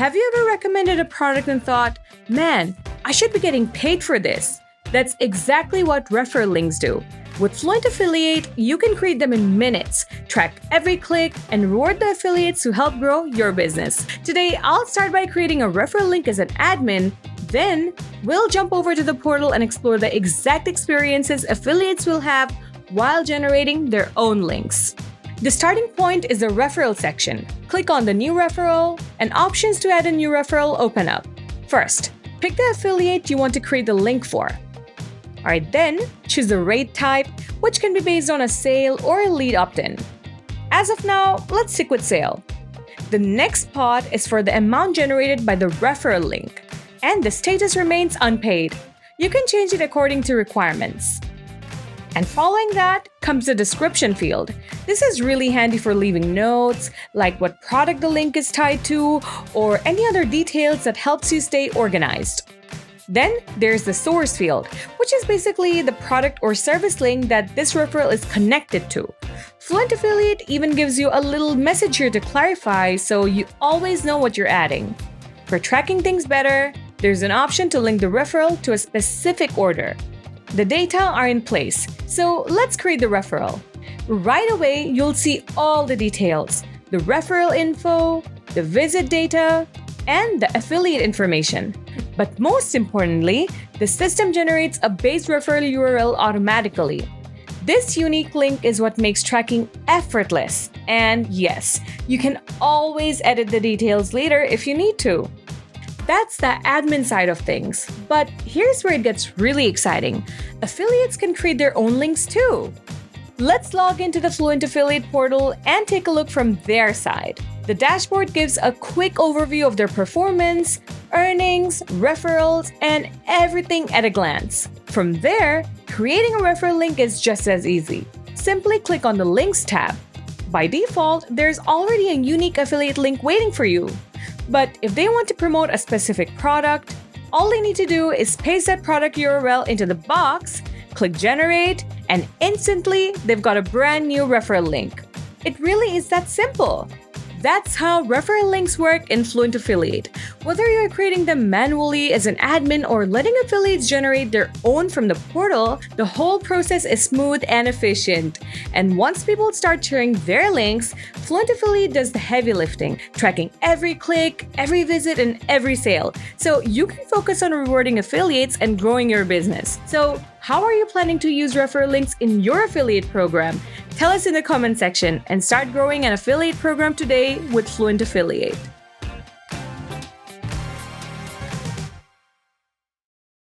Have you ever recommended a product and thought, man, I should be getting paid for this? That's exactly what referral links do. With Fluent Affiliate, you can create them in minutes, track every click, and reward the affiliates who help grow your business. Today, I'll start by creating a referral link as an admin. Then, we'll jump over to the portal and explore the exact experiences affiliates will have while generating their own links. The starting point is the referral section. Click on the new referral, and options to add a new referral open up. First, pick the affiliate you want to create the link for. Alright, then choose the rate type, which can be based on a sale or a lead opt-in. As of now, let's stick with sale. The next part is for the amount generated by the referral link, and the status remains unpaid. You can change it according to requirements. And following that comes the description field. This is really handy for leaving notes, like what product the link is tied to, or any other details that helps you stay organized. Then there's the source field, which is basically the product or service link that this referral is connected to. Fluent Affiliate even gives you a little message here to clarify, so you always know what you're adding. For tracking things better, there's an option to link the referral to a specific order. The data are in place, so let's create the referral. Right away, you'll see all the details: the referral info, the visit data, and the affiliate information. But most importantly, the system generates a base referral URL automatically. This unique link is what makes tracking effortless. And yes, you can always edit the details later if you need to. That's the admin side of things. But here's where it gets really exciting. Affiliates can create their own links too. Let's log into the Fluent Affiliate portal and take a look from their side. The dashboard gives a quick overview of their performance, earnings, referrals, and everything at a glance. From there, creating a referral link is just as easy. Simply click on the Links tab. By default, there's already a unique affiliate link waiting for you. But if they want to promote a specific product, all they need to do is paste that product URL into the box, click Generate, and instantly they've got a brand new referral link. It really is that simple. That's how referral links work in Fluent Affiliate. Whether you're creating them manually as an admin or letting affiliates generate their own from the portal, the whole process is smooth and efficient. And once people start sharing their links, Fluent Affiliate does the heavy lifting, tracking every click, every visit, and every sale. So you can focus on rewarding affiliates and growing your business. So how are you planning to use referral links in your affiliate program? Tell us in the comment section and start growing an affiliate program today with Fluent Affiliate.